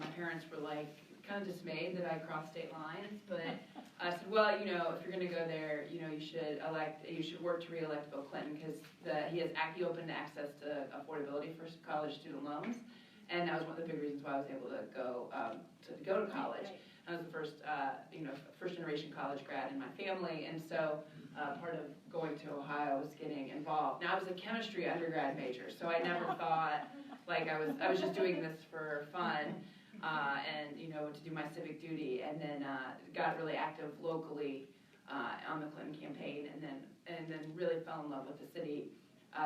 my parents were like kind of dismayed that I crossed state lines, but I said, well, you know, if you're going to go there, you know, you should work to re-elect Bill Clinton because he opened access to affordability for college student loans, and that was one of the big reasons why I was able to go to college. I was the first, first generation college grad in my family, and so part of going to Ohio was getting involved. Now I was a chemistry undergrad major, so I never thought like I was just doing this for fun. And to do my civic duty, and then got really active locally on the Clinton campaign, and then really fell in love with the city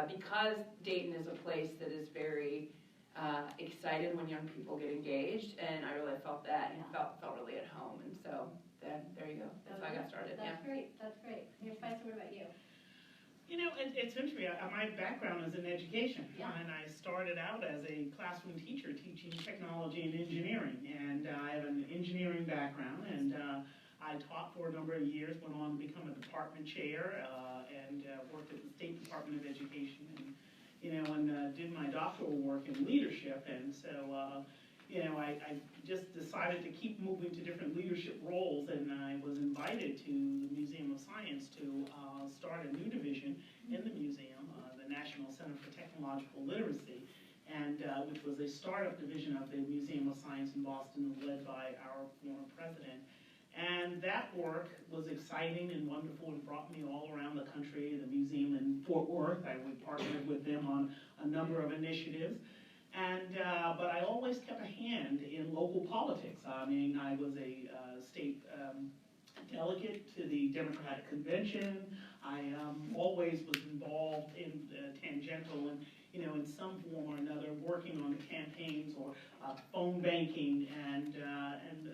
because Dayton is a place that is very excited when young people get engaged, and I really felt that and felt really at home, and so there you go. That's how I got started. That's great. That's great. Here's Spicer. What about you? You know, it's interesting. My background is in education, and I started out as a classroom teacher teaching technology and engineering, and I have an engineering background, and I taught for a number of years, went on to become a department chair, and worked at the State Department of Education, and did my doctoral work in leadership, and so I just decided to keep moving to different leadership roles, and I was invited to the Museum of Science to start a new division in the museum, the National Center for Technological Literacy, and which was a startup division of the Museum of Science in Boston, led by our former president. And that work was exciting and wonderful and brought me all around the country. The museum in Fort Worth, I would partner with them on a number of initiatives. And but I always kept a hand in local politics. I mean, I was a state delegate to the Democratic Convention. I always was involved in tangential and in some form or another, working on the campaigns or phone banking. And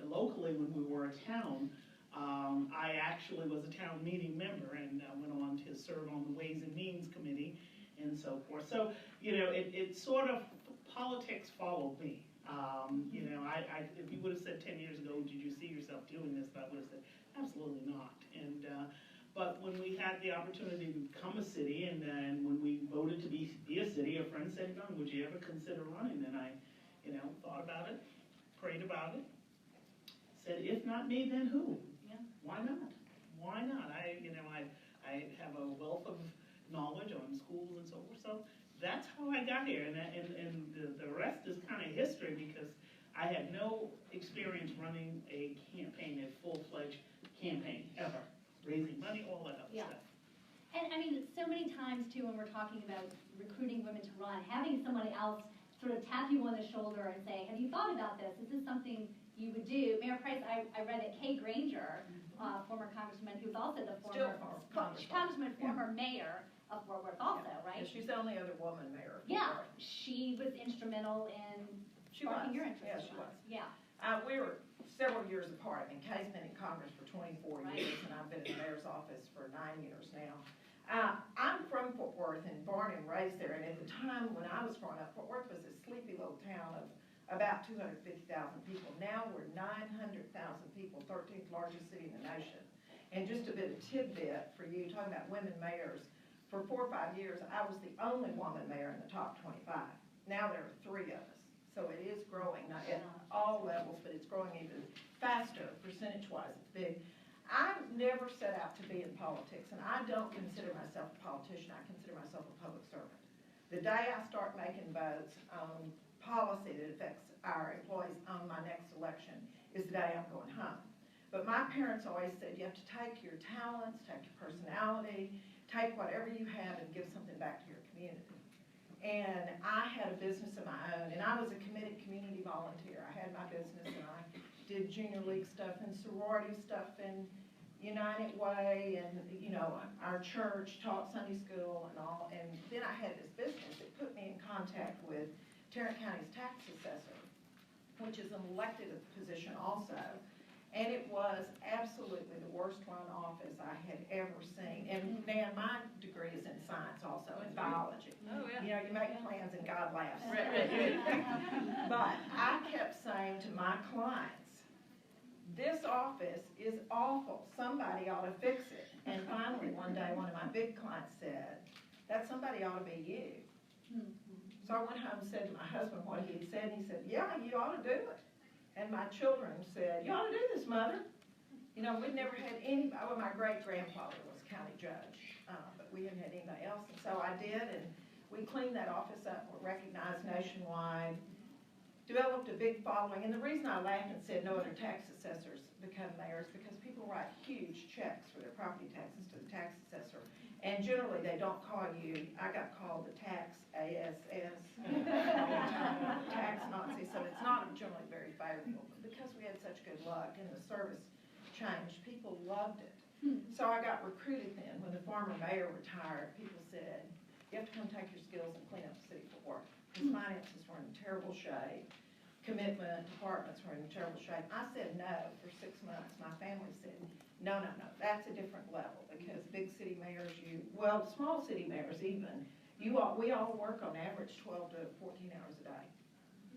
locally, when we were a town, I actually was a town meeting member and went on to serve on the Ways and Means Committee and so forth. So it sort of, politics followed me. If you would have said 10 years ago, did you see yourself doing this? I would have said, absolutely not. And but when we had the opportunity to become a city, and then when we voted to be a city, a friend said, "Yvonne, would you ever consider running?" And I, thought about it, prayed about it, said, if not me, then who? Yeah. Why not? Why not? I have a wealth of knowledge on schools and so forth. So that's how I got here, and the rest is kind of history, because I had no experience running a campaign, a full-fledged campaign, ever. Raising money, all that other stuff. And I mean, so many times, too, when we're talking about recruiting women to run, having somebody else sort of tap you on the shoulder and say, have you thought about this? Is this something you would do? Mayor Price, I read that Kay Granger, former congressman, who's also the former mayor of Fort Worth also, right? And she's the only other woman mayor. She was instrumental in sparking your interest. Yeah, she was. Yeah. We were several years apart. I mean, Kay's been in Congress for 24 years, and I've been in the mayor's office for 9 years now. I'm from Fort Worth and born and raised there, and at the time when I was growing up, Fort Worth was a sleepy little town of about 250,000 people. Now we're 900,000 people, 13th largest city in the nation. And just a bit of tidbit for you, talking about women mayors, for 4 or 5 years, I was the only woman mayor in the top 25. Now there are 3 of us. So it is growing, not at all levels, but it's growing even faster, percentage-wise. It's big. I've never set out to be in politics, and I don't consider myself a politician. I consider myself a public servant. The day I start making votes on policy that affects our employees on my next election is the day I'm going home. But my parents always said, you have to take your talents, take your personality, take whatever you have and give something back to your community. And I had a business of my own, and I was a committed community volunteer. I had my business, and I did junior league stuff and sorority stuff and United Way, and our church taught Sunday school and all. And then I had this business that put me in contact with Tarrant County's tax assessor, which is an elected position also. And it was absolutely the worst run office I had ever seen. And Dan, my degree is in science also, in biology. Oh, yeah. You make plans and God laughs. Right. But I kept saying to my clients, this office is awful. Somebody ought to fix it. And finally, one day, one of my big clients said, that somebody ought to be you. So I went home and said to my husband what he had said, and he said, yeah, you ought to do it. And my children said, "You ought to do this, Mother." You know, we'd never had anybody, well, my great-grandfather was county judge, but we hadn't had anybody else. And so I did, and we cleaned that office up, we're recognized nationwide, developed a big following. And the reason I laughed and said no other tax assessors become mayors, because people write huge checks for their property taxes to the tax assessor. And generally, they don't call you, I got called the tax ASS, tax Nazi, so it's not generally very favorable. But because we had such good luck and the service changed, people loved it. So I got recruited then. When the former mayor retired, people said, "You have to come take your skills and clean up the city for work." His finances were in terrible shape. Commitment departments were in terrible shape. I said no for 6 months. My family said, no, that's a different level, because big city mayors, small city mayors even, we all work on average 12 to 14 hours a day,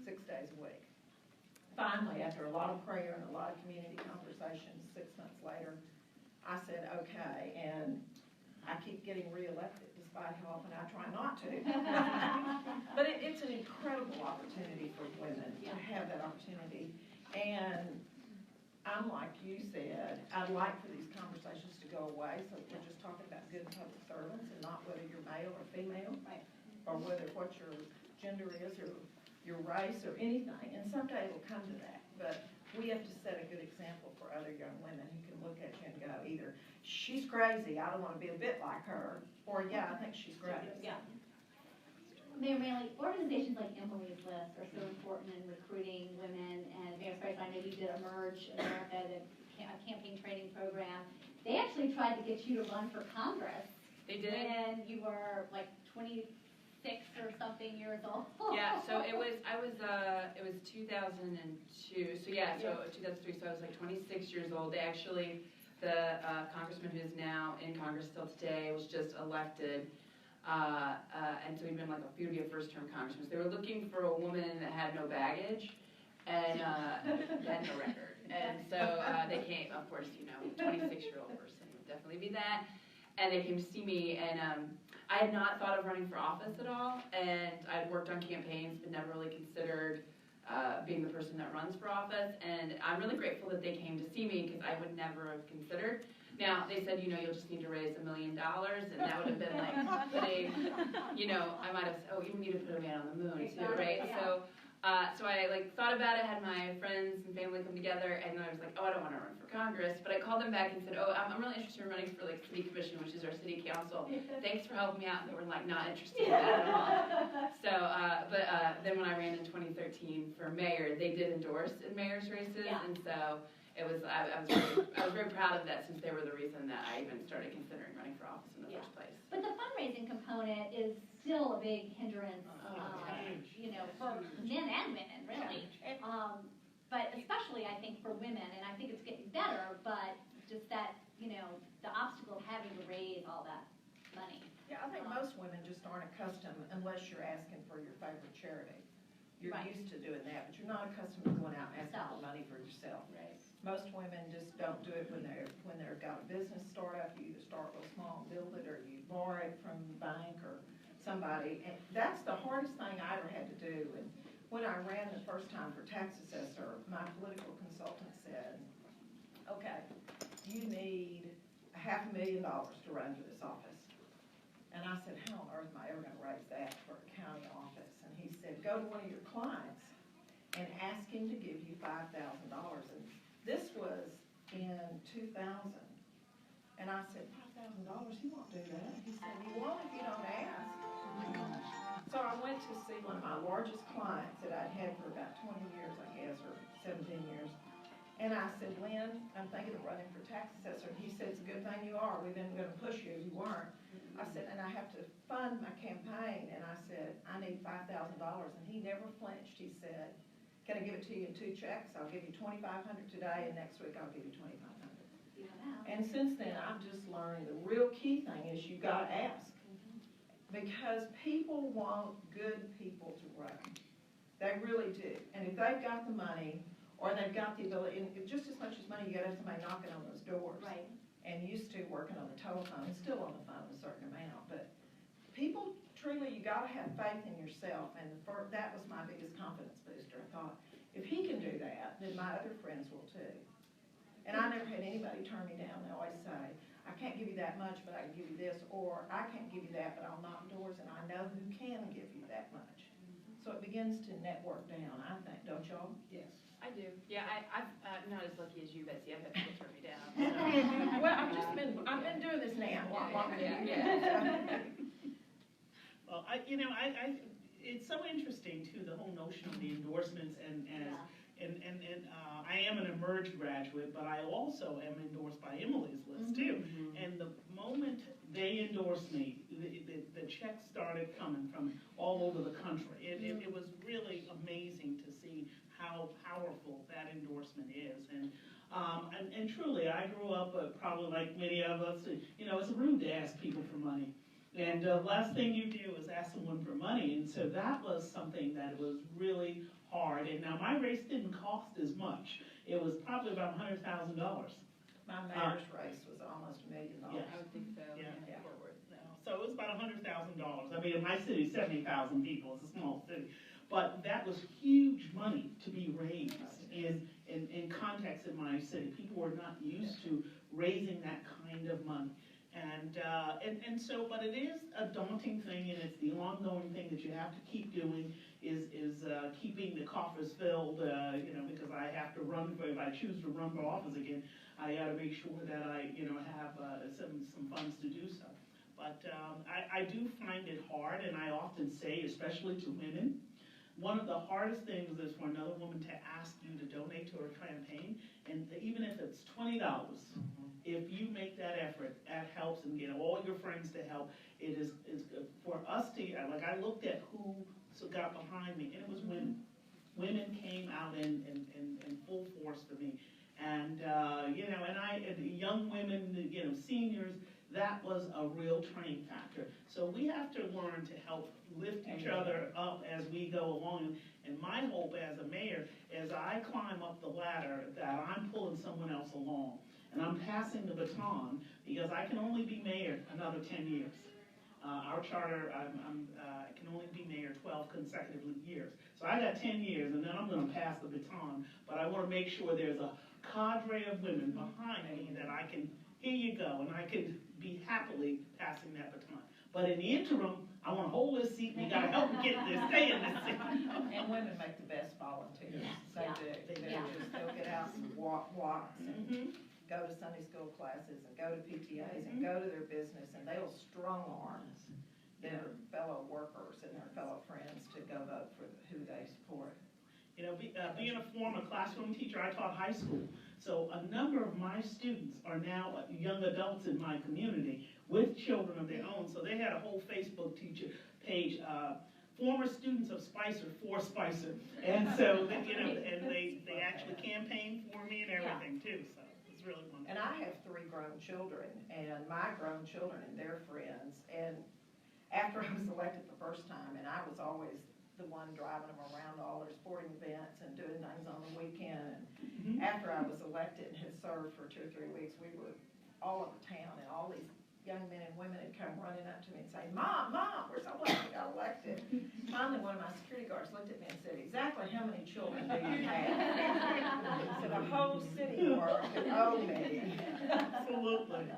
6 days a week. Finally, after a lot of prayer and a lot of community conversations, 6 months later, I said, okay, and I keep getting reelected despite how often I try not to. But it's an incredible opportunity for women to have that opportunity. And I'm like you said, I'd like for these conversations to go away, so that we're just talking about good public servants and not whether you're male or female, Right. or whether what your gender is or your race or anything. And someday it'll come to that. But we have to set a good example for other young women who can look at you and go, either she's crazy, I don't want to be a bit like her, or yeah, I think she's great. Yeah. Mayor Whaley, organizations like Emily's List are so important in recruiting women, and Mayor Price, I know you did Emerge America, a campaign training program. They actually tried to get you to run for Congress. They did. And you were like 26 or something years old. Yeah, so it was 2002. So yeah, so 2003. So I was like 26 years old. They actually, the congressman who is now in Congress still today was just elected. And so he'd been like a few to be a first-term congressman. So they were looking for a woman that had no baggage and had no record. And so they came, of course, 26-year-old person would definitely be that. And they came to see me, and I had not thought of running for office at all, and I'd worked on campaigns but never really considered being the person that runs for office. And I'm really grateful that they came to see me, because I would never have considered. Now, they said, you'll just need to raise $1 million, and that would have been like putting, I might have said, you need to put a man on the moon too, right? Yeah. So I thought about it, had my friends and family come together, and I was like, I don't want to run for Congress. But I called them back and said, I'm really interested in running for city commission, which is our city council. Thanks for helping me out. And they were like, not interested in that at all. So, then when I ran in 2013 for mayor, they did endorse in mayor's races, and so it was I was very proud of that, since they were the reason that I even started considering running for office in the first place. But the fundraising component is still a big hindrance, for men and women, really. But especially, I think, for women, and I think it's getting better, but just that, the obstacle of having to raise all that money. Yeah, I think most women just aren't accustomed, unless you're asking for your favorite charity. You're used to doing that, but you're not accustomed to going out and asking for money for yourself. Right. Most women just don't do it when they've got a business startup. You either start real small and build it, or you borrow it from the bank or somebody. And that's the hardest thing I ever had to do. And when I ran the first time for tax assessor, my political consultant said, okay, you need $500,000 to run for this office. And I said, how on earth am I ever going to raise that for a county office? And he said, go to one of your clients and ask him to give you $5,000. And this was in 2000. And I said, $5,000? He won't do that. He said, he won't if you don't ask. So I went to see one of my largest clients that I'd had for about 20 years, I guess, or 17 years. And I said, Lynn, I'm thinking of running for tax assessor. And he said, it's a good thing you are. We've been going to push you if you weren't. I said, and I have to fund my campaign. And I said, I need $5,000. And he never flinched. He said, can I give it to you in 2 checks? I'll give you $2,500 today, and next week I'll give you $2,500. And since then, I've just learned the real key thing is you got to ask. Because people want good people to run. They really do. And if they've got the money, or they've got the ability, and just as much as money, you got to have somebody knocking on those doors. Right. And used to working on the telephone, and still on the phone a certain amount. But people, truly, you got to have faith in yourself. And that was my biggest confidence booster. I thought, if he can do that, then my other friends will too. And I never had anybody turn me down. They always say, I can't give you that much, but I can give you this, or I can't give you that, but I'll knock doors, and I know who can give you that much. So it begins to network down, I think, don't y'all? Yes. I do. Yeah, I'm not as lucky as you, Betsy. I've had people turn me down. Well, I've been doing this now a lot longer than you. Well, it's so interesting too, the whole notion of the endorsements and I am an Emerge graduate, but I also am endorsed by Emily's List too. And the moment they endorsed me, the checks started coming from all over the country. It was really amazing to see how powerful that endorsement is. And truly, I grew up probably like many of us, it's rude to ask people for money. And the last thing you do is ask someone for money. And so that was something that was really hard. And now my race didn't cost as much. It was probably about $100,000. My mayor's race was almost $1 million. Yes. I would think so. Yeah. Forward. So it was about $100,000. I mean, in my city, 70,000 people. It's a small city. But that was huge money to be raised in context in my city. People were not used to raising that kind of money. And so, but it is a daunting thing, and it's the ongoing thing that you have to keep doing is keeping the coffers filled, because I have to run if I choose to run for office again, I got to make sure that I, have some funds to do so. But I do find it hard, and I often say, especially to women, one of the hardest things is for another woman to ask you to donate to her campaign, and even if it's $20, if you make that effort, that helps, and get all your friends to help. It is good for us to, like, I looked at who got behind me, and it was women. Women came out in full force for me. And, and young women, seniors, that was a real training factor. So we have to learn to help lift each other up as we go along. And my hope as a mayor, as I climb up the ladder, that I'm pulling someone else along. And I'm passing the baton, because I can only be mayor another 10 years. Our charter, I can only be mayor 12 consecutive years. So I got 10 years, and then I'm going to pass the baton. But I want to make sure there's a cadre of women behind me that I can, here you go, and I can be happily passing that baton. But in the interim, I want to hold this seat, and you got to help me get this, stay in this seat. And women make the best volunteers. They do. They'll get out and walk blocks and go to Sunday school classes and go to PTAs and go to their business, and they'll strong arm their fellow workers and their fellow friends to go vote for who they support. Being a former classroom teacher, I taught high school. So a number of my students are now young adults in my community with children of their own. So they had a whole Facebook teacher page, former students of Spicer for Spicer. And so, and they actually campaigned for me and everything too. So it's really wonderful. And I have 3 grown children, and my grown children and their friends. And after I was elected the first time, and I was always the one driving them around to all their sporting events and doing things on the weekend. And after I was elected and had served for 2 or 3 weeks, we were all over town, and all these young men and women had come running up to me and saying, Mom, we're so glad we got elected. Finally, one of my security guards looked at me and said, exactly how many children do you have? So the whole city worked to owe me. Absolutely.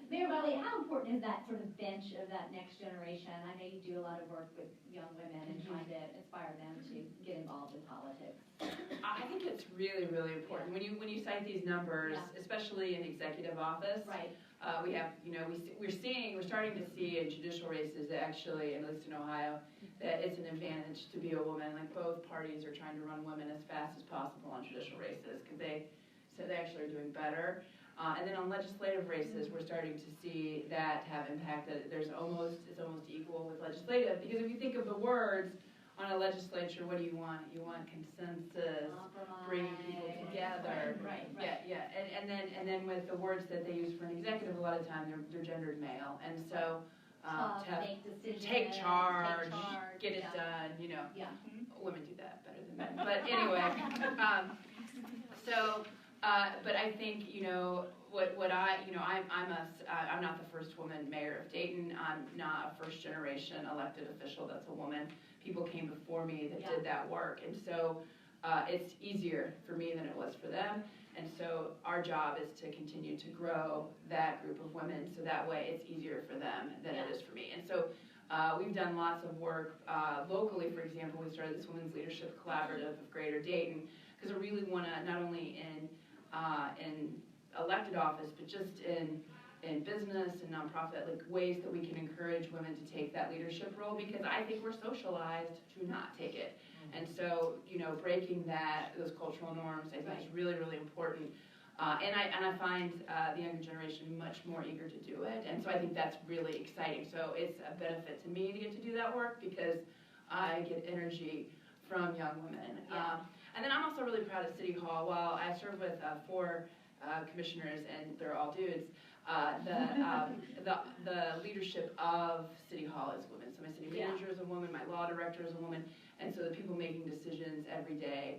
Mayor Whaley, how important is that sort of bench of that next generation? I know you do a lot of work with young women and trying to inspire them to get involved in politics. I think it's really, really important. When you cite these numbers, especially in executive office, right. We have, we're starting to see in judicial races that actually, at least in Ohio, that it's an advantage to be a woman. Like, both parties are trying to run women as fast as possible on judicial races, because they actually are doing better. And then on legislative races, we're starting to see that have impact. That it's almost equal with legislative, because if you think of the words on a legislature, what do you want? You want consensus, bringing people together. Right. Yeah. And then with the words that they use for an executive, a lot of the time they're gendered male, and so make decisions, take charge, get it done. Women do that better than men. But anyway, but I think I'm not the first woman mayor of Dayton. I'm not a first generation elected official that's a woman. People came before me that did that work, and so it's easier for me than it was for them. And so our job is to continue to grow that group of women so that way it's easier for them than it is for me. And so we've done lots of work locally. For example, we started this Women's Leadership Collaborative of Greater Dayton because we really want to, not only in elected office, but just in business and nonprofit, like ways that we can encourage women to take that leadership role, because I think we're socialized to not take it. And so, you know, breaking those cultural norms, I think is really, really important. And I find the younger generation much more eager to do it. And so I think that's really exciting. So it's a benefit to me to get to do that work because I get energy from young women. And then I'm also really proud of City Hall. While I serve with 4 commissioners and they're all dudes, the leadership of City Hall is women. So my city manager is a woman, my law director is a woman, and so the people making decisions every day,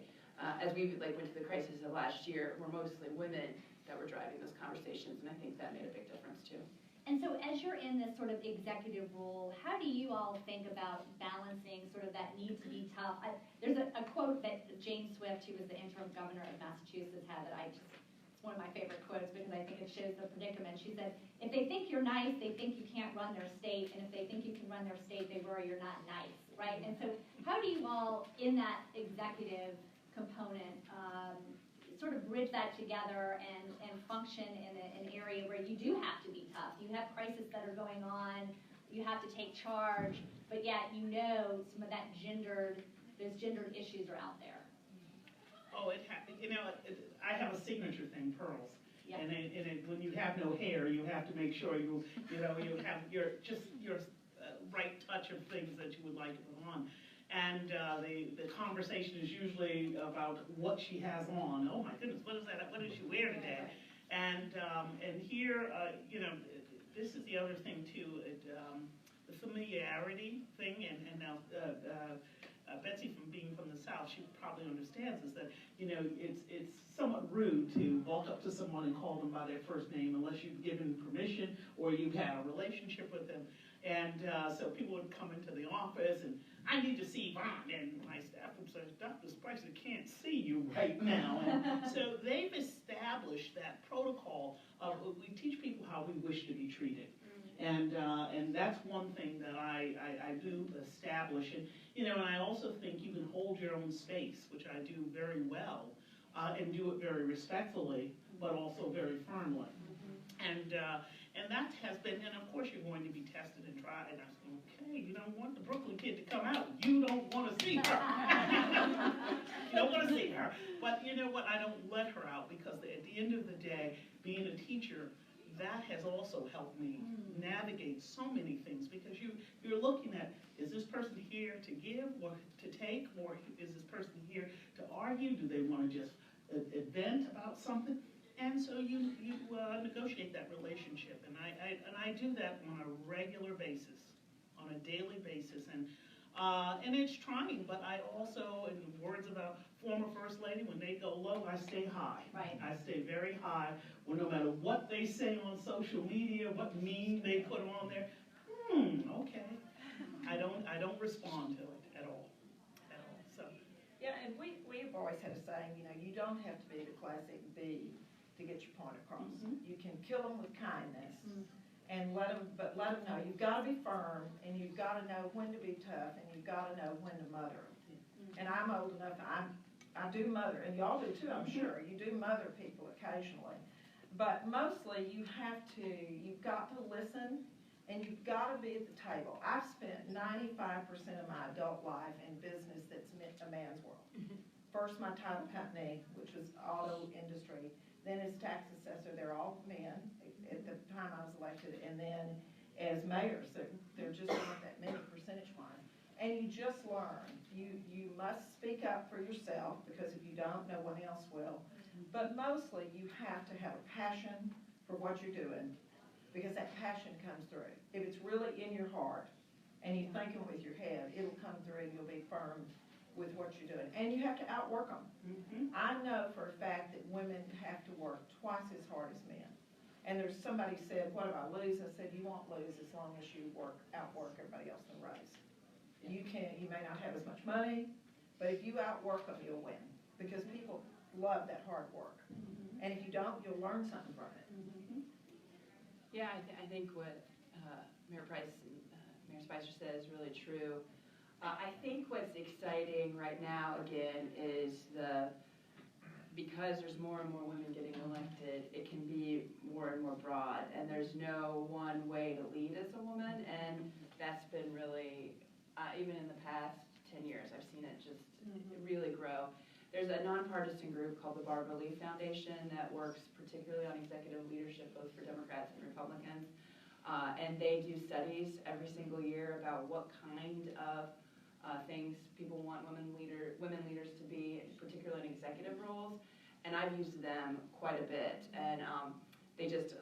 as we went to the crisis of last year, were mostly women that were driving those conversations, and I think that made a big difference too. And so as you're in this sort of executive role, how do you all think about balancing sort of that need to be tough? There's a quote that Jane Swift, who was the interim governor of Massachusetts, had that it's one of my favorite quotes because I think it shows the predicament. She said, if they think you're nice, they think you can't run their state, and if they think you can run their state, they worry you're not nice, right? And so how do you all, in that executive component, sort of bridge that together and function in an area where you do have to be tough? You have crises that are going on, you have to take charge, but yet you know some of that those gendered issues are out there. Oh, I have a signature thing, pearls. Yep. And when you have no hair, you have to make sure you have your right touch of things that you would like to put on. And the conversation is usually about what she has on. Oh my goodness, what is that? What does she wear today? And here, this is the other thing too. The familiarity thing, and now Betsy, from the South, she probably understands is that it's somewhat rude to walk up to someone and call them by their first name unless you've given permission or you've had a relationship with them. And so people would come into the office and I need to see Yvonne, and my staff would say, Dr. Spicer can't see you right now. And so they've established that protocol of we teach people how we wish to be treated. And that's one thing that I do establish. And I also think you can hold your own space, which I do very well, and do it very respectfully, but also very firmly. And that has been, and of course you're going to be tested and tried. And I said, okay, you don't want the Brooklyn kid to come out. You don't want to see her. You don't want to see her. But you know what? I don't let her out because at the end of the day, being a teacher, that has also helped me navigate so many things because you're looking at, is this person here to give or to take, or is this person here to argue? Do they want to just vent about something? And so you negotiate that relationship, and I do that on a regular basis, on a daily basis, and it's trying. But I also, in the words of a former First Lady, when they go low, I stay high. Right. I stay very high. Well, no matter what they say on social media, what meme they put on there, okay. I don't respond to it at all. So. Yeah, and we've always had a saying, you don't have to be the classic B to get your point across. You can kill them with kindness and let them know you've got to be firm and you've got to know when to be tough and you've got to know when to mother. And I'm old enough, I do mother, and y'all do too, I'm sure. You do mother people occasionally. But mostly you've got to listen and you've got to be at the table. I've spent 95% of my adult life in business that's meant a man's world. First, my title company, which was auto industry, then as tax assessor, they're all men at the time I was elected, and then as mayors, there just aren't that many percentage-wise. And you just learn. You must speak up for yourself, because if you don't, no one else will. But mostly, you have to have a passion for what you're doing, because that passion comes through. If it's really in your heart, and you're thinking with your head, it'll come through and you'll be firm with what you're doing. And you have to outwork them. I know for a fact that women have to work twice as hard as men. And there's somebody said, what if I lose? I said, you won't lose as long as you outwork everybody else in the race. You may not have as much money, But if you outwork them, you'll win, because people love that hard work. And if you don't, you'll learn something from it. Yeah, I think what Mayor Price and Mayor Spicer said is really true. I think what's exciting right now, again, is because there's more and more women getting elected, it can be more and more broad, and there's no one way to lead as a woman, and that's been really, even in the past 10 years, I've seen it just really grow. There's a nonpartisan group called the Barbara Lee Foundation that works particularly on executive leadership, both for Democrats and Republicans, and they do studies every single year about what kind of things people want women leaders to be, particularly in executive roles, and I've used them quite a bit. And they just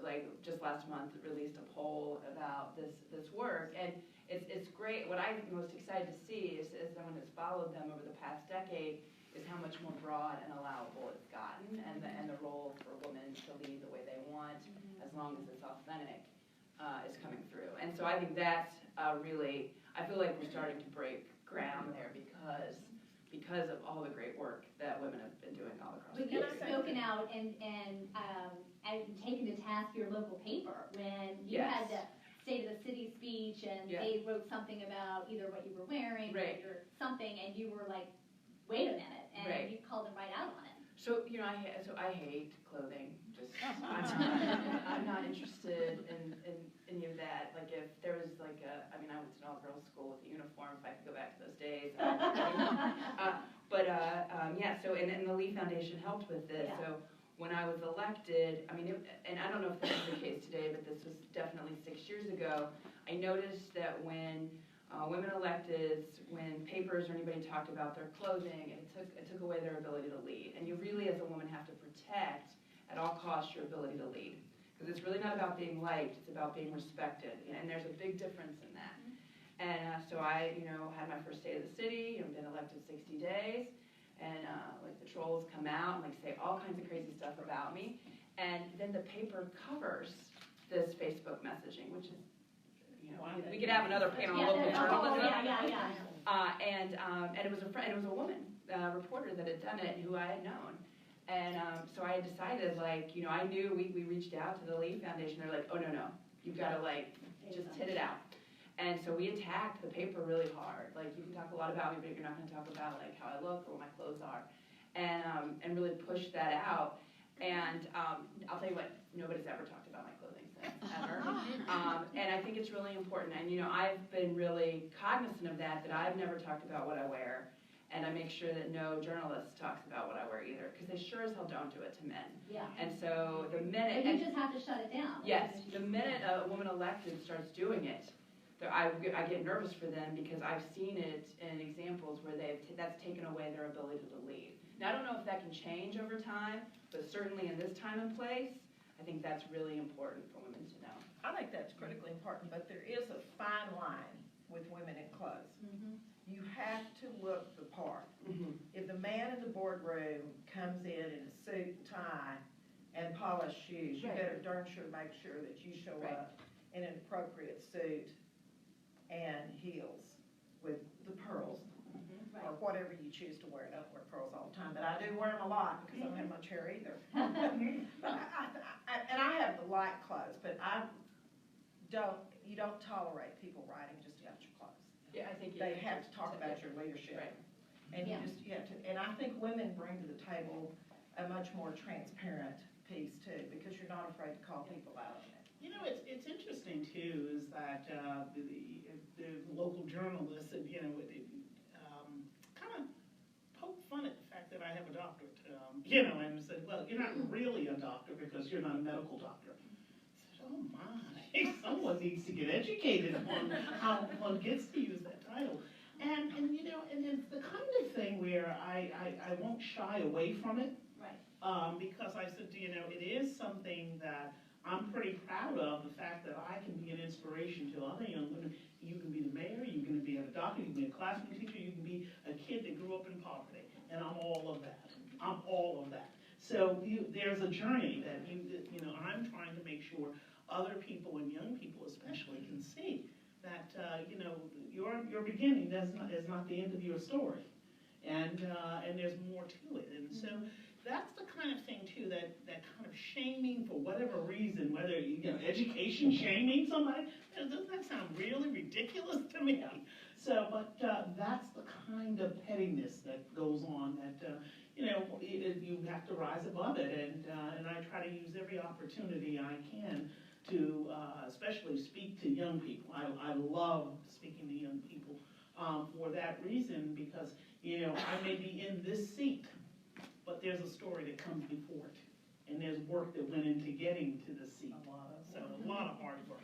last month released a poll about this work, and it's great. What I'm most excited to see is someone that's followed them over the past decade is how much more broad and allowable it's gotten, and the role for women to lead the way they want, as long as it's authentic, is coming through. And so I think that's really, I feel like we're starting to break ground there because of all the great work that women have been doing all across the But you've country. spoken out and taken to task your local paper when you had the State of the City speech, and they wrote something about either what you were wearing or something, and you were like, wait a minute, and you called them right out on it. So, I hate clothing. Just, I'm not interested in any of that. Like, if there was I went to an all-girls school with a uniform, if I could go back to those days. So, and the Lee Foundation helped with this. Yeah. So, when I was elected, and I don't know if this is the case today, but this was definitely 6 years ago, I noticed that when women electeds, when papers or anybody talked about their clothing, it took away their ability to lead. And you really, as a woman, have to protect at all costs your ability to lead. Because it's really not about being liked, it's about being respected. And there's a big difference in that. And so I, had my first State of the City and been elected 60 days. And the trolls come out and say all kinds of crazy stuff about me. And then the paper covers this Facebook messaging, which is, we could have another panel on local journalism. And it was a woman reporter that had done it, who I had known. And so I had decided, I knew we reached out to the Lee Foundation. They're like, oh, no, you've got to, just hit it out. And so we attacked the paper really hard. You can talk a lot about me, but you're not going to talk about, how I look or what my clothes are. And really push that out. And I'll tell you what, nobody's ever talked about my clothing since, ever. And I think it's really important. And, I've been really cognizant of that I've never talked about what I wear. And I make sure that no journalist talks about what I wear either, because they sure as hell don't do it to men. Yeah. And so the minute... But you just have to shut it down. Yes. The minute a woman elected starts doing it, I get nervous for them, because I've seen it in examples where that's taken away their ability to lead. Now, I don't know if that can change over time, but certainly in this time and place, I think that's really important for women to know. I think that's critically important, but there is a fine line with women in clothes. You have to look the part. If the man in the boardroom comes in a suit and tie and polished shoes, you better darn sure make sure that you show up in an appropriate suit and heels with the pearls, or whatever you choose to wear. I don't wear pearls all the time, but I do wear them a lot because I don't have much hair either. And I have the light clothes, but you don't tolerate people writing just about your clothes. Yeah, I think they have to talk about your leadership. And you have to, and I think women bring to the table a much more transparent piece too, because you're not afraid to call people out on it. It's interesting too, is that the local journalists, kind of poke fun at the fact that I have a doctorate, and said, well, you're not really a doctor because you're not a medical doctor. I said, oh my, someone needs to get educated on how one gets to use that title. And it's the kind of thing where I won't shy away from it. Because I said, it is something that I'm pretty proud of, the fact that I can be an inspiration to other young women. You can be the mayor, you can be a doctor, you can be a classroom teacher, you can be a kid that grew up in poverty. And I'm all of that. I'm all of that. So there's a journey that I'm trying to make sure other people, and young people especially, can see that your beginning is not the end of your story. and there's more to it. And so that's the kind of thing too, that kind of shaming for whatever reason, whether education shaming somebody, doesn't that sound really ridiculous to me? So, but that's the kind of pettiness that goes on that you have to rise above it, and I try to use every opportunity I can to especially speak to young people. I love speaking to young people for that reason, because I may be in this seat, but there's a story that comes before it, and there's work that went into getting to the seat. A lot of hard work.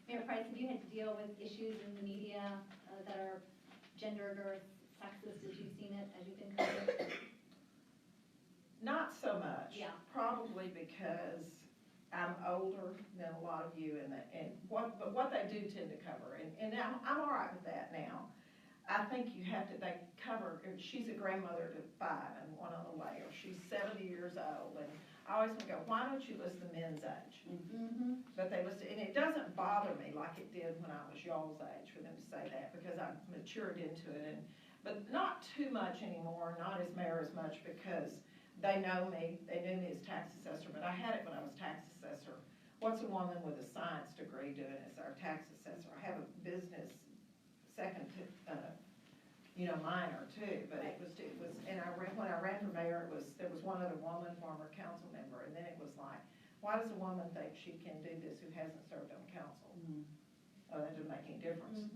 Mayor Price, have you had to deal with issues in the media that are gendered or sexist as you've seen it, as you've been covering? Not so much. Yeah. Probably because I'm older than a lot of you, but what they do tend to cover, and I'm all right with that now. I think they cover, she's a grandmother to 5 and one on the way, or she's 70 years old, and I always go, why don't you list the men's age? But they list it, and it doesn't bother me like it did when I was y'all's age for them to say that, because I've matured into it, but not too much anymore, not as mayor as much, because they know me, they knew me as tax assessor, but I had it when I was tax assessor. What's a woman with a science degree doing as our tax assessor? I have a business second to, minor too, but it was, and when I ran for mayor, there was one other woman, former council member, and then it was like, why does a woman think she can do this who hasn't served on council? Oh, that doesn't make any difference.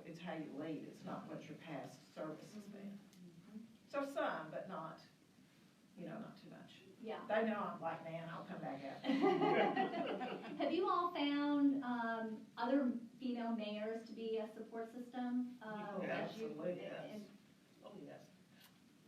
It's how you lead, it's not what your past service has been. So some, but not, not too much. Yeah. They know I'm like, man, I'll come back out. Have you all found other female mayors to be a support system? Absolutely, yes. Oh, yes.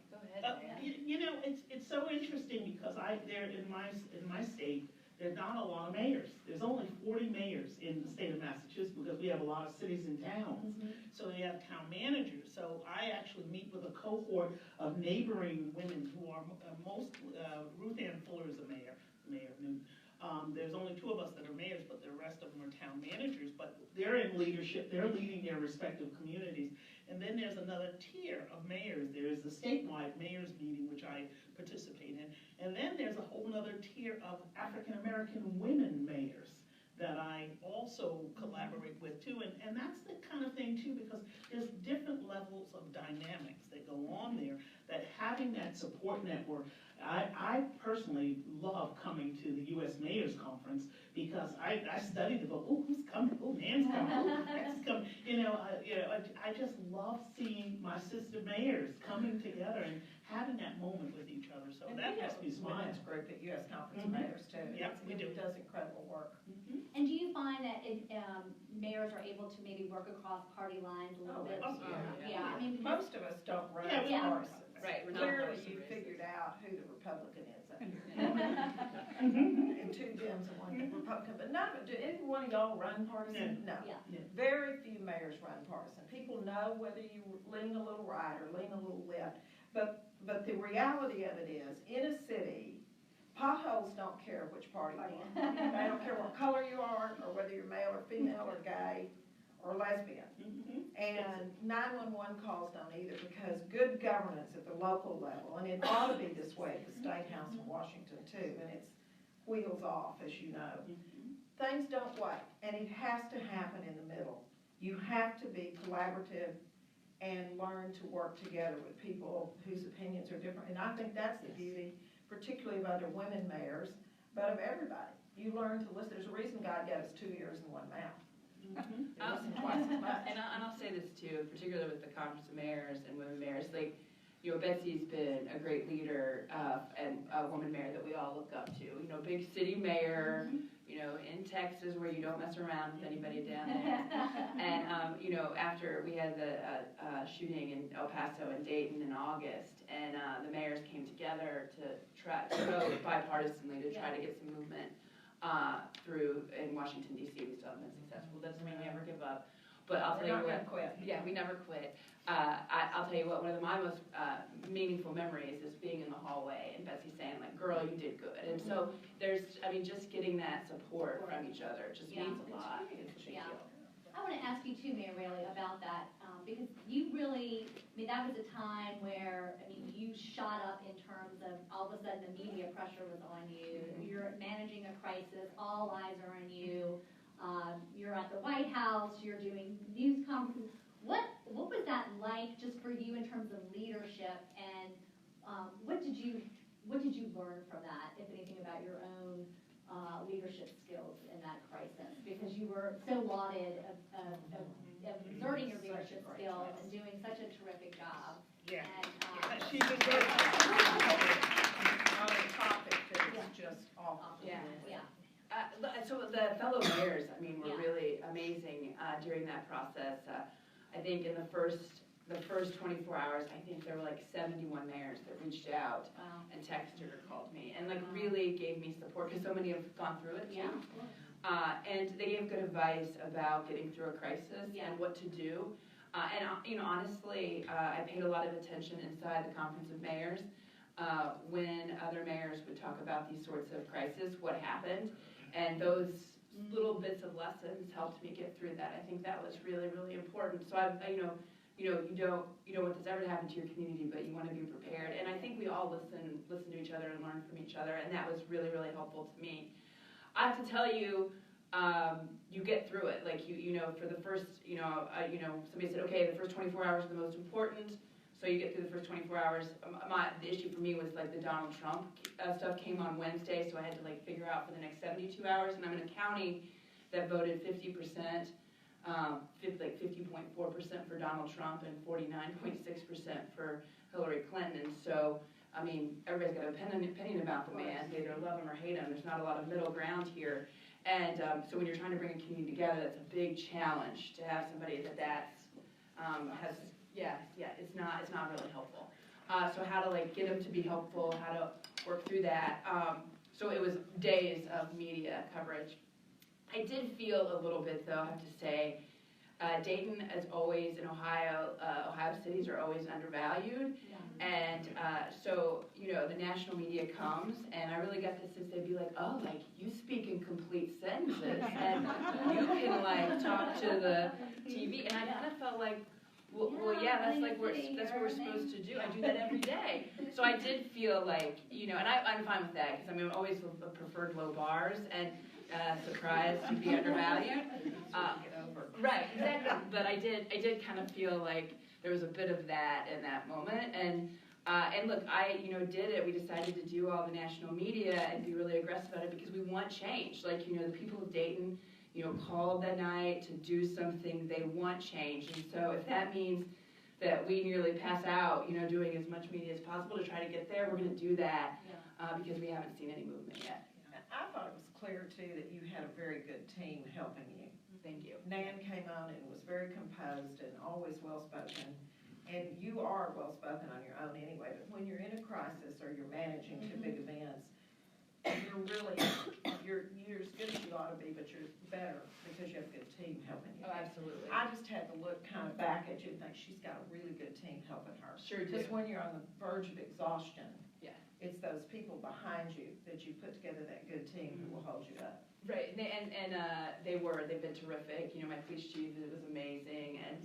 Go ahead. It's so interesting because in my state, there's not a lot of mayors. There's only 40 mayors in the state of Massachusetts, because we have a lot of cities and towns. So they have town managers. So I actually meet with a cohort of neighboring women who are Ruth Ann Fuller is a mayor, Mayor Newton. There's only 2 of us that are mayors, but the rest of them are town managers. But they're in leadership. They're leading their respective communities. And then there's another tier of mayors. There's the statewide mayors meeting, which I participate in. And then there's a whole other tier of African-American women mayors that I also collaborate with too. And that's the kind of thing too, because there's different levels of dynamics that go on there, that having that support network. I personally love coming to the U.S. Mayors Conference, because I studied the book. Oh, who's coming? Oh, Nan's coming. Oh, Betsy's coming. I just love seeing my sister mayors coming together and having that moment with each other. So that makes me smile. Women's group at U.S. Conference of Mayors too. Yep, we do. It does incredible work. And do you find that mayors are able to maybe work across party lines a little bit? Yeah. I mean, Most of us don't run Yeah, yeah. partisan. Right, we're not Clearly, partisan you races. figured out who the Republican is up here. And 2 Dems and 1 Republican, but none of it. Do any one of y'all run partisan? No. Yeah. Very few mayors run partisan. People know whether you lean a little right or lean a little left. But the reality of it is, in a city, potholes don't care which party you are. They don't care what color you are, or whether you're male or female or gay or lesbian. And 911 calls don't either, because good governance at the local level, and it ought to be this way at the State House in Washington too, and it's wheels off, as you know. Things don't wait, and it has to happen in the middle. You have to be collaborative and learn to work together with people whose opinions are different. And I think that's the beauty, particularly of other women mayors, but of everybody. You learn to listen. There's a reason God gave us 2 ears and 1 mouth. Listen twice as much. And I'll say this too, particularly with the Conference of Mayors and women mayors, like, Betsy's been a great leader and a woman mayor that we all look up to. Big city mayor, in Texas where you don't mess around with anybody down there. And, after we had the shooting in El Paso and Dayton in August, and the mayors came together to try to vote bipartisanly to try to get some movement through in Washington, D.C. We still haven't been successful. Doesn't mean we ever give up. But I'll tell you what. Quit. Yeah, we never quit. I'll tell you what, one of my most meaningful memories is being in the hallway and Betsy saying, like, girl, you did good. And so just getting that support from each other just means a lot. It's a big deal. I I want to ask you too, Mayor Whaley, about that, because you really, I mean, that was a time where, I mean, you shot up in terms of all of a sudden the media pressure was on you. You're managing a crisis, all eyes are on you. You're at the White House, you're doing news conferences. What was that like just for you in terms of leadership, and what did you learn from that, if anything, about your own leadership skills in that crisis? Because you were so lauded of exerting your leadership skills and doing such a terrific job. Yeah. And, She's a great On a topic that is just awful. Yeah. yeah. So the fellow mayors, I mean, were Yeah. really amazing during that process. I think in the first 24 hours, I think there were like 71 mayors that reached out Wow. and texted or called me and like really gave me support, because so many have gone through it too. Yeah. And they gave good advice about getting through a crisis Yeah. and what to do. And you know, honestly, I paid a lot of attention inside the Conference of Mayors when other mayors would talk about these sorts of crises, what happened, and those little bits of lessons helped me get through that. I think that was really, really important. So you don't want this ever to happen to your community, but you want to be prepared. And I think we all listen to each other and learn from each other, and that was really, really helpful to me. I have to tell you, you get through it. Like you know, for the first, somebody said, okay, the first 24 hours are the most important. So you get through the first 24 hours. The issue for me was like the Donald Trump stuff came on Wednesday, so I had to like figure out for the next 72 hours. And I'm in a county that voted 50%, like 50.4% for Donald Trump and 49.6% for Hillary Clinton. And so, I mean, everybody's got an opinion about the man. They either love him or hate him. There's not a lot of middle ground here. And so when you're trying to bring a community together, that's a big challenge to have somebody has. It's not really helpful. So how to like get them to be helpful, how to work through that. So it was days of media coverage. I did feel a little bit, though, I have to say, Dayton, as always, in Ohio, Ohio cities are always undervalued. Yeah. And so, the national media comes, and I really got this sense they'd be like, oh, like, you speak in complete sentences, and you can, like, talk to the TV. And I kind of felt like, well, yeah, that's what we're supposed to do. I do that every day. So I did feel like, and I'm fine with that, because I'm always preferred low bars and surprised to be undervalued. Right, exactly. But I did kind of feel like there was a bit of that in that moment. And look, I did it. We decided to do all the national media and be really aggressive about it because we want change. Like, the people of Dayton, called that night to do something. They want change. And so if that means that we nearly pass out, doing as much media as possible to try to get there, we're going to do that because we haven't seen any movement yet. I thought it was clear, too, that you had a very good team helping you. Thank you. Nan came on and was very composed and always well-spoken. And you are well-spoken on your own anyway, but when you're in a crisis or you're managing two big events, you're as good as you ought to be, but you're better because you have a good team helping you. Oh, absolutely. I just had to look kind of back at you and think she's got a really good team helping her. Sure do. Because when you're on the verge of exhaustion, Yeah. it's those people behind you that you put together that good team who will hold you up. Right, they've been terrific. My police chief was amazing, and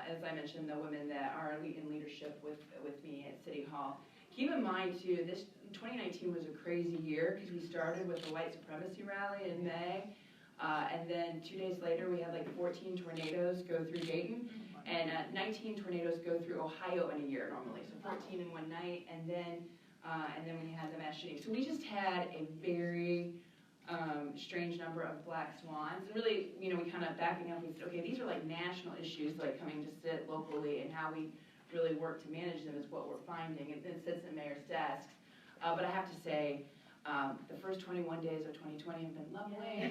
as I mentioned, the women that are in leadership with me at City Hall. Keep in mind too, 2019 was a crazy year because we started with the white supremacy rally in May, and then 2 days later we had like 14 tornadoes go through Dayton, and 19 tornadoes go through Ohio in a year normally, so 14 in one night, and then we had the mass shooting. So we just had a very strange number of black swans. And really, we kind of backing up, we said, okay, these are like national issues, like coming to sit locally, and how we really work to manage them is what we're finding. And it sits in mayor's desks. But I have to say, the first 21 days of 2020 have been lovely.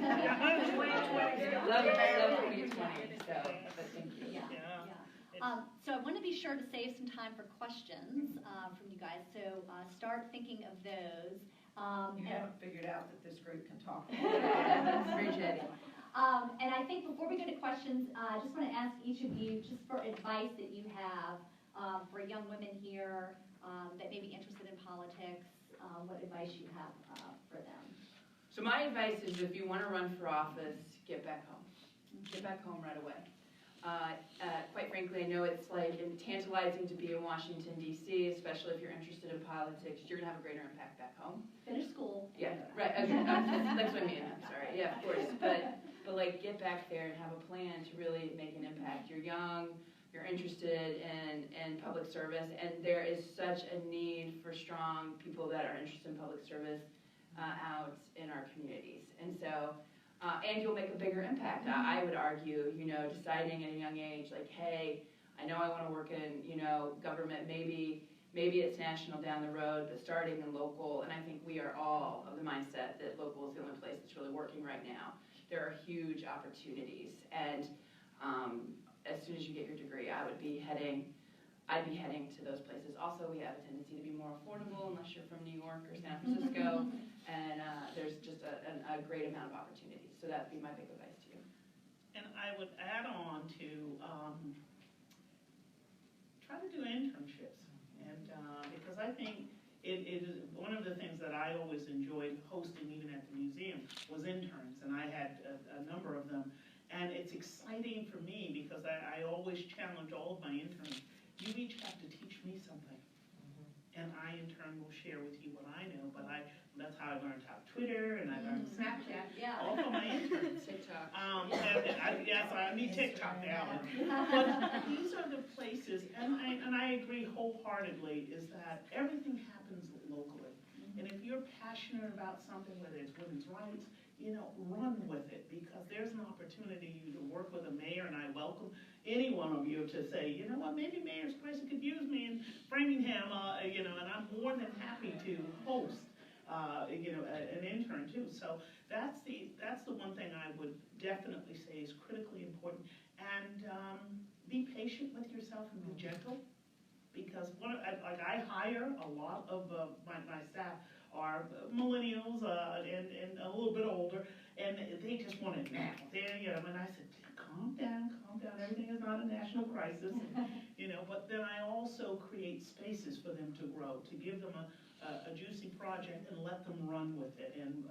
Lovely 2020. So, but thank you. Yeah. So I want to be sure to save some time for questions from you guys. So start thinking of those. You haven't figured out that this group can talk. Appreciate it. And I think before we go to questions, I just want to ask each of you just for advice that you have for young women here that may be interested in politics, what advice you have for them. So my advice is if you want to run for office, get back home. Get back home right away. Quite frankly, I know it's like tantalizing to be in Washington, D.C., especially if you're interested in politics. You're going to have a greater impact back home. Finish school. Yeah, right. That's what I mean. I'm sorry. Yeah, of course. But like, get back there and have a plan to really make an impact. You're young. You're interested in public service, and there is such a need for strong people that are interested in public service out in our communities. And so, and you'll make a bigger impact. I would argue, deciding at a young age, like, hey, I know I want to work in, government. Maybe it's national down the road, but starting in local. And I think we are all of the mindset that local is the only place that's really working right now. There are huge opportunities, and as soon as you get your degree, I'd be heading to those places. Also, we have a tendency to be more affordable unless you're from New York or San Francisco, and there's just a great amount of opportunities. So that'd be my big advice to you. And I would add on to try to do internships, and because I think it is one of the things that I always enjoyed hosting, even at the museum, was interns, and I had a number of them. And it's exciting for me because I always challenge all of my interns. You each have to teach me something. And I, in turn, will share with you what I know. But that's how I learned how Twitter, and I learned Snapchat, yeah. all from my interns. TikTok. So I need TikTok now. But these are the places, and I agree wholeheartedly, is that everything happens locally. And if you're passionate about something, whether it's women's rights, run with it, because there's an opportunity to work with a mayor, and I welcome any one of you to say, you know what, maybe Mayor's Price could use me in Framingham, and I'm more than happy to host, an intern too. So that's the one thing I would definitely say is critically important, and be patient with yourself and be gentle, because I hire a lot of my staff are millennials and a little bit older, and they just want it now. And I said, calm down, everything is not a national crisis, but then I also create spaces for them to grow, to give them a juicy project and let them run with it. And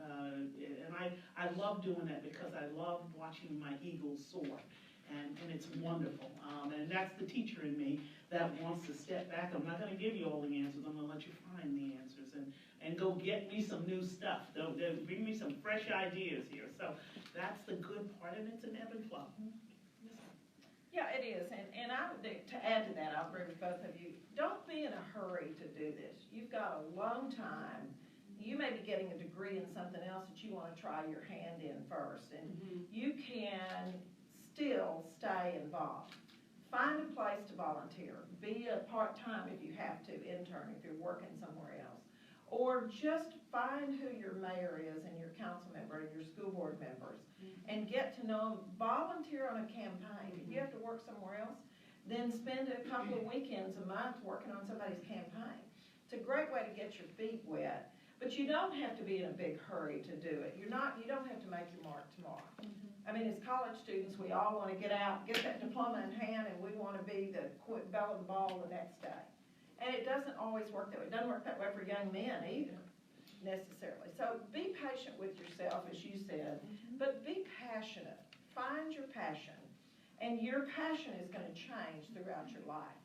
I love doing that because I love watching my eagles soar. And it's wonderful. And that's the teacher in me that wants to step back. I'm not going to give you all the answers. I'm going to let you find the answers and go get me some new stuff. They'll bring me some fresh ideas here. So that's the good part, and it's an ebb and flow. Yeah, it is. And I would, to add to that, I'll agree with both of you. Don't be in a hurry to do this. You've got a long time. You may be getting a degree in something else that you want to try your hand in first. And you can still stay involved. Find a place to volunteer. Be a part-time if you have to, intern if you're working somewhere else. Or just find who your mayor is and your council member and your school board members and get to know them. Volunteer on a campaign. If you have to work somewhere else, then spend a couple of weekends a month working on somebody's campaign. It's a great way to get your feet wet, but you don't have to be in a big hurry to do it. You don't have to make your mark tomorrow. I mean, as college students, we all want to get out, get that diploma in hand, and we want to be the belle of the ball the next day. And it doesn't always work that way. It doesn't work that way for young men either, necessarily. So be patient with yourself, as you said, but be passionate. Find your passion, and your passion is going to change throughout your life.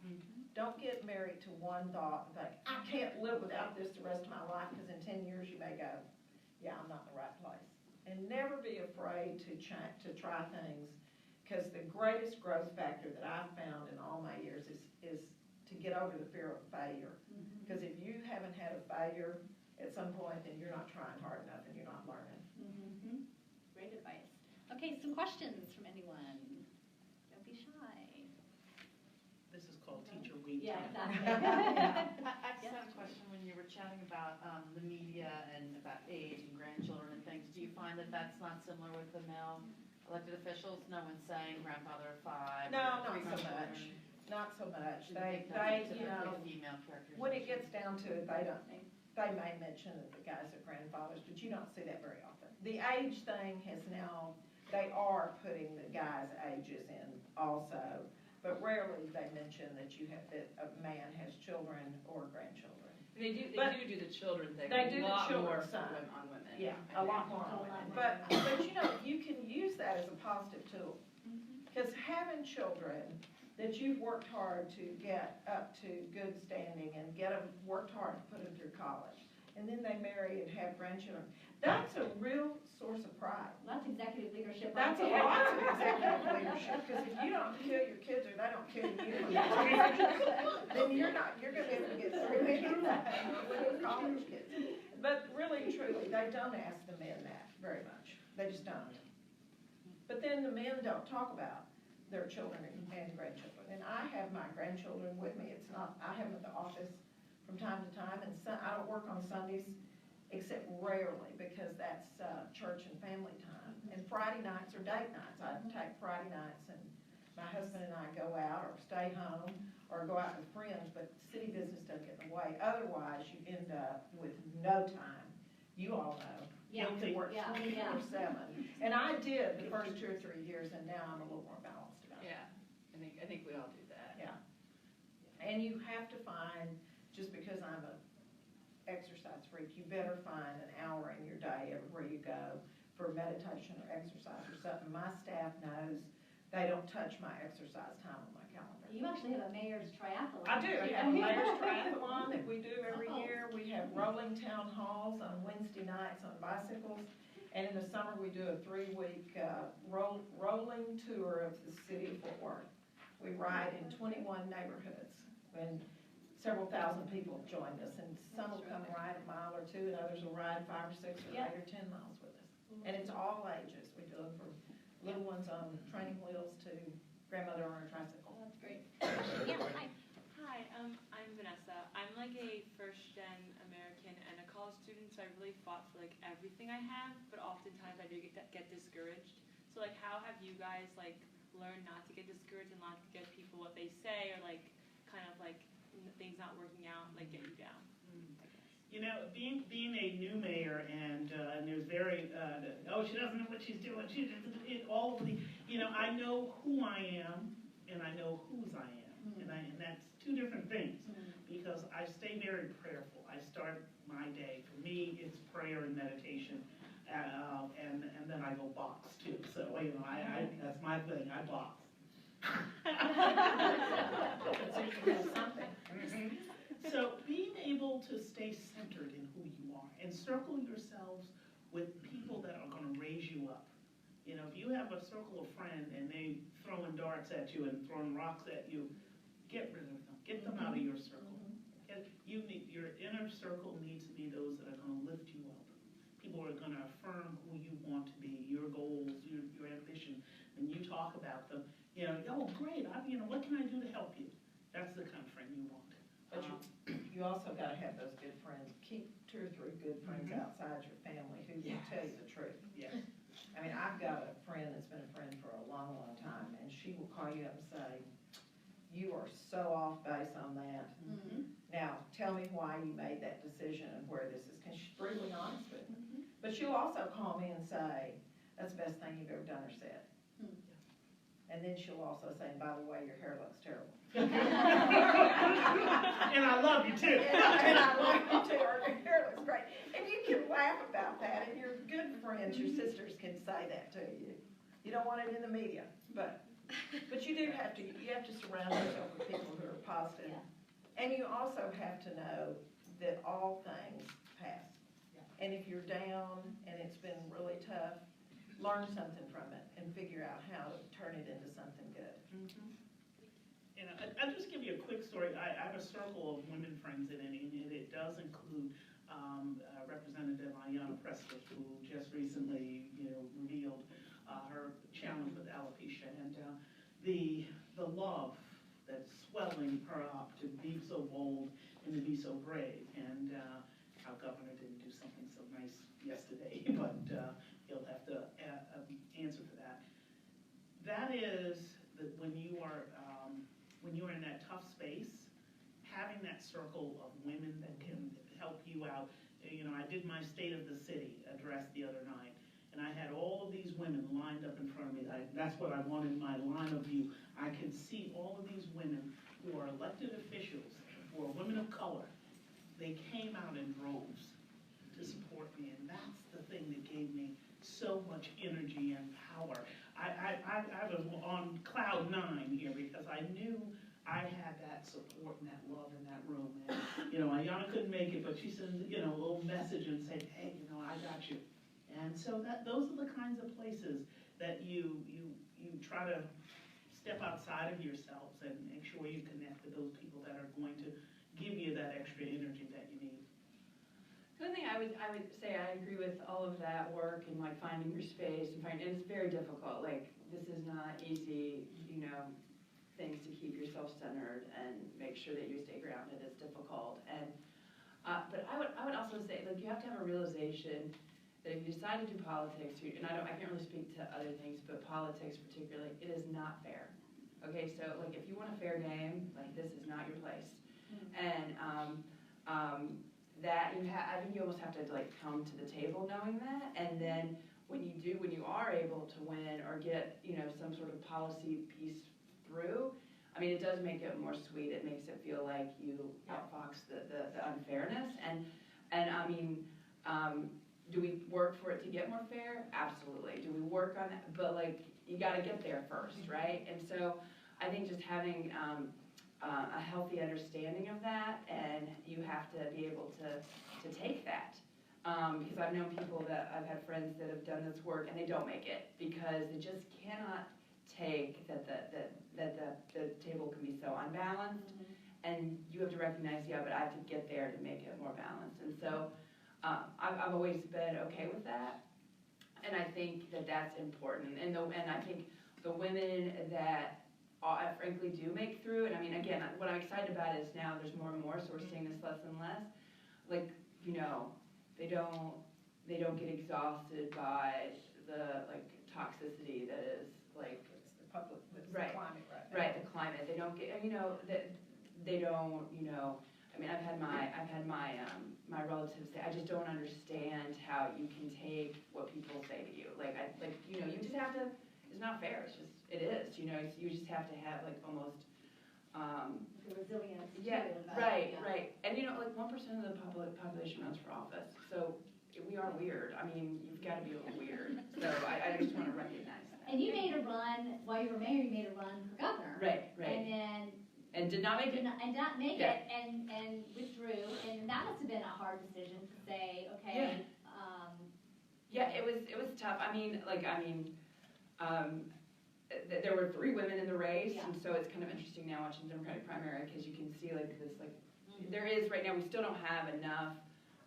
Don't get married to one thought and think, I can't live without this the rest of my life, because in 10 years you may go, yeah, I'm not in the right place. And never be afraid to try things, because the greatest growth factor that I've found in all my years is to get over the fear of failure. Because if you haven't had a failure at some point, then you're not trying hard enough and you're not learning. Great advice. Okay, some questions from anyone. Don't be shy. This is called Teacher Week. Yeah, exactly. I just had a question when you were chatting about the media and about age and grandchildren and things. Do you find that that's not similar with the male elected officials? No one's saying grandfather of 5. No, not so much. Not so much. They female characters. when it gets down to it, they may mention that the guys are grandfathers, but you don't see that very often. The age thing has now, they are putting the guys' ages in also, but rarely they mention that a man has children or grandchildren. They do the children thing. They do the children more side. on women. Yeah, a lot more on women. But you can use that as a positive tool. Because having children that you've worked hard to get up to good standing and worked hard to put them through college, and then they marry and have grandchildren, that's a real source of pride. That's executive leadership. That's a right lot there. of executive leadership, because if you don't kill your kids or they don't kill you, then you're going to be able to get through anything with your college kids. But really, truly, they don't ask the men that very much. They just don't. But then the men don't talk about their children and grandchildren. And I have my grandchildren with me. It's not, I have them at the office from time to time, and I don't work on Sundays except rarely, because that's church and family time. And Friday nights are date nights. I take Friday nights, and my husband and I go out or stay home or go out with friends, but city business doesn't get in the way. Otherwise, you end up with no time. You all know. Yeah. You work Yeah. 24/7. And I did the first 2 or 3 years, and now I'm a little more balanced about it. Yeah, I think we all do that. Yeah. And you have to find, just because I'm a exercise freak, you better find an hour in your day everywhere you go for meditation or exercise or something. My staff knows they don't touch my exercise time on my calendar. You actually have a mayor's triathlon. I do. I too. have a mayor's triathlon that we do every year. We have rolling town halls on Wednesday nights on bicycles. And in the summer, we do a 3-week rolling tour of the city of Fort Worth. We ride in 21 neighborhoods, and several thousand people have joined us. And some will come ride a mile or 2, and others will ride 5 or 6 or 8 or 10 miles with us. And it's all ages. We do them from little ones on training wheels to grandmother on a tricycle. Oh, that's great. Yeah, hi, I'm Vanessa. I'm like a first-gen American and a college student, so I really fought for like everything I have, but oftentimes I do get discouraged. So like, how have you guys like learned not to get discouraged and not to get people what they say, or like kind of like things not working out like get you down? You know, being a new mayor, and there's very, she doesn't know what she's doing. She doesn't, all of the, I know who I am, and I know whose I am, and that's 2 different things, because I stay very prayerful. I start my day, for me, it's prayer and meditation, and then I go box too. So that's my thing. I box. So being able to stay centered in who you are and circle yourselves with people that are going to raise you up. If you have a circle of friends and they throwing darts at you and throwing rocks at you, get rid of them. Get them out of your circle. Your inner circle needs to be those that are going to lift you up. People are going to affirm who you want to be, your goals, your ambition. When you talk about them, oh great, what can I do to help you? That's the kind of friend you want. But you also got to have those good friends. Keep 2 or 3 good friends outside your family who will tell you the truth. Yes. I mean, I've got a friend that's been a friend for a long, long time, and she will call you up and say, "You are so off base on that. Now, tell me why you made that decision and where this is," because she's brutally honest with me. But she'll also call me and say, "That's the best thing you've ever done or said." And then she'll also say, "By the way, your hair looks terrible." And I love you too. And I love you too. Or your hair looks great. And you can laugh about that, and your good friends, your sisters, can say that to you. You don't want it in the media, but you do have to. You have to surround yourself with people who are positive. And you also have to know that all things pass. And if you're down and it's been really tough, learn something from it and figure out how to turn it into something good. I'll just give you a quick story. I have a circle of women friends in it, and it does include Representative Ayanna Prescott, who just recently, revealed her challenge with alopecia, and the love that's swelling her up to be so bold and to be so brave. And our governor didn't do something so nice yesterday, but he'll have to answer for that. That is that when you are in that tough space, having that circle of women that can help you out. I did my State of the City address the other night, and I had all of these women lined up in front of me. That's what I wanted in my line of view. I could see all of these women who are elected officials, who are women of color. They came out in droves to support me, and that's the thing that gave me so much energy and power. I was on cloud 9 here because I knew I had that support and that love in that room. And, Ayana couldn't make it, but she sent, a little message and said, hey, I got you. And so those are the kinds of places that you try to step outside of yourselves and make sure you connect with those people that are going to give you that extra energy that you need. The other thing I would say, I agree with all of that work and like finding your space and it's very difficult. Like this is not easy, things to keep yourself centered and make sure that you stay grounded. It's difficult. And but I would also say like you have to have a realization that if you decide to do politics, and I can't really speak to other things, but politics particularly, it is not fair. Okay, so like if you want a fair game, like this is not your place. And I think you almost have to like come to the table knowing that, and then when you are able to win or get some sort of policy piece through, I mean it does make it more sweet. It makes it feel like you outfox the unfairness, and I mean, do we work for it to get more fair? Absolutely. Do we work on that? But like you got to get there first, right? And so I think just having a healthy understanding of that, and you have to be able to take that. Because I've known people I've had friends that have done this work and they don't make it because they just cannot take that the table can be so unbalanced, and you have to recognize, but I have to get there to make it more balanced. And so I've always been okay with that, and I think that's important. And I think the women that frankly do make through, and I mean, again, what I'm excited about is now there's more and more, so we're seeing this less and less. Like, they don't get exhausted by the like toxicity that is like It's the public, it's right, the climate right now. right, the climate. They don't get, that they don't, I mean, I've had my relatives say, I just don't understand how you can take what people say to you. You just have to. It's not fair. It's just, it is. You just have to have like almost. The resilience. Yeah. Right. Right. And like 1% of the population runs for office, so we are weird. I mean, you've got to be a little weird. So I just want to recognize that. And you made a run while you were mayor. You made a run for governor. Right. And did not make it. And not make it, and withdrew. And that must have been a hard decision to say, okay. Yeah. It was tough. There were 3 women in the race, and so it's kind of interesting now watching the Democratic primary because you can see there is right now, we still don't have enough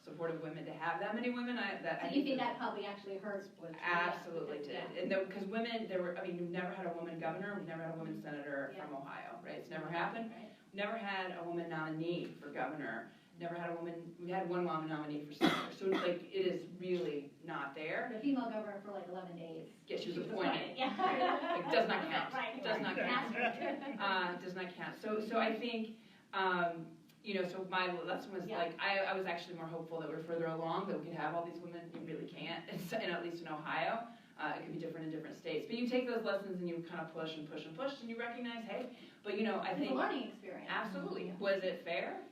supportive women to have that many women. So you think that probably actually hurts? Absolutely did. And because women, we've never had a woman governor, we've never had a woman senator from Ohio, right? It's never happened. Right. Never had a woman nominee for governor. Never had a woman, we had one woman nominee for senator. So it's like, it is really not there. The female governor for like 11 days. Yeah, she was appointed. Yeah. Right. It does not count. Right. Does not count. Does not count. So I think, so my lesson was like, I was actually more hopeful that we're further along, that we could have all these women. You really can't, and at least in Ohio. It could be different in different states. But you take those lessons and you kind of push and push and push, and you recognize, hey, but I think. It's a learning experience. Absolutely. Was it fair?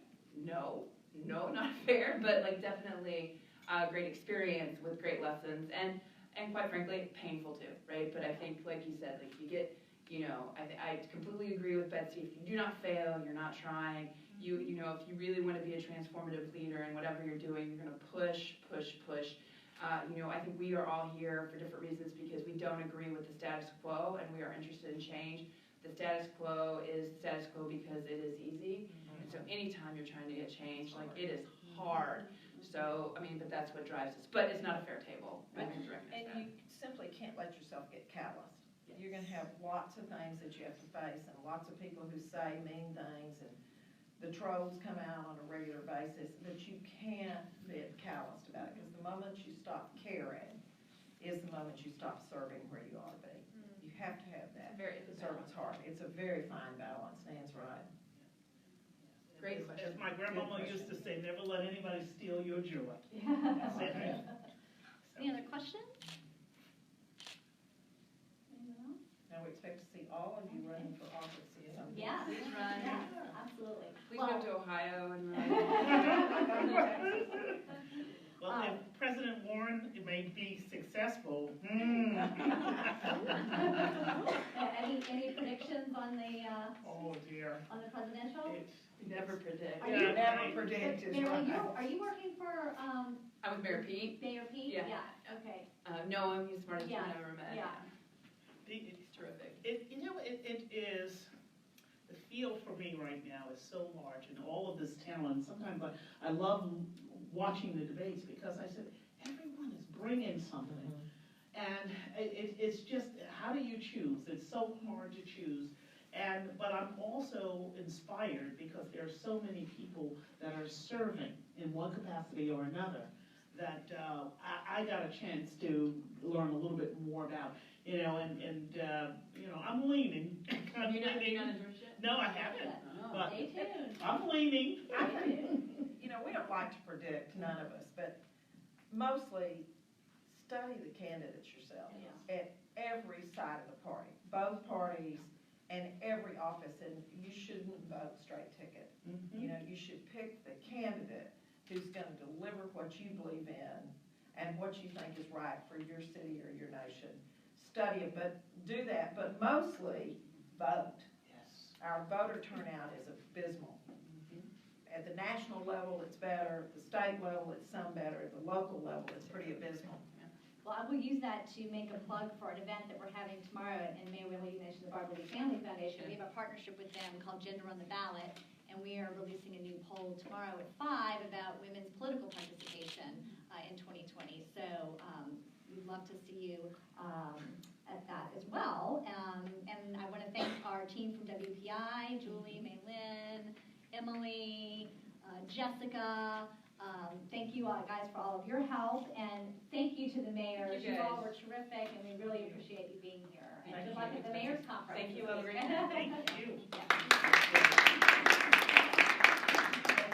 No, not fair, but like definitely a great experience with great lessons, and quite frankly, painful too, right? But I think, like you said, like you get, I completely agree with Betsy. If you do not fail, you're not trying. If you really want to be a transformative leader in whatever you're doing, you're going to push. I think we are all here for different reasons because we don't agree with the status quo and we are interested in change. The status quo is status quo because it is easy. And so anytime you're trying to get change, like it is hard. So, but that's what drives us. But it's not a fair table. And you simply can't let yourself get calloused. Yes. You're going to have lots of things that you have to face and lots of people who say mean things, and the trolls come out on a regular basis, but you can't get calloused about it because the moment you stop caring is the moment you stop serving where you ought to be. You have to have that servant's heart. It's a very fine balance. Nan's right. Great question. As my grandmama used to say, never let anybody steal your joy. Yeah. That's it. Any other questions? Anyone else? Now we expect to see all of you running for office sometime. Yeah. Please run. Yes, absolutely. Please go to Ohio and run. Well, if President Warren may be successful, You never predict. Are Yeah, you, You never predict is Mayor, right. are you working for, I'm with Mayor Pete. Mayor Pete? Yeah. Okay, No, he's the smartest Yeah, man I've ever met. yeah. He's terrific. It is, the field for me right now is so large and all of this talent. Sometimes I love watching the debates because I said, everyone is bringing something. And it's just, how do you choose? It's so hard to choose. But I'm also inspired because there are so many people that are serving in one capacity or another that I got a chance to learn a little bit more about, and I'm leaning. Have you not been on a Georgia yet? No, I haven't, but stay tuned. I'm leaning. We don't like to predict, none of us, but mostly study the candidates yourself at every side of the party, both parties and every office, and you shouldn't vote straight ticket. You should pick the candidate who's gonna deliver what you believe in and what you think is right for your city or your nation. Study it, but do that, but mostly vote. Yes. Our voter turnout is abysmal. At the national level, it's better. At the state level, it's some better. At the local level, it's pretty abysmal. Well, I will use that to make a plug for an event that we're having tomorrow in Mayor Whaley Nation, the Barbara Lee Family Foundation. We have a partnership with them called Gender on the Ballot, and we are releasing a new poll tomorrow at 5 about women's political participation in 2020. So we'd love to see you at that as well. And I want to thank our team from WPI, Julie, Maylin, Emily, Jessica. Thank you guys for all of your help, and thank you to the mayors. Thank you You all guys. were terrific, and we really appreciate you being here. And Thank good luck you. at the mayor's conference. Thank you, this have a week. great night. Thank you. Yeah.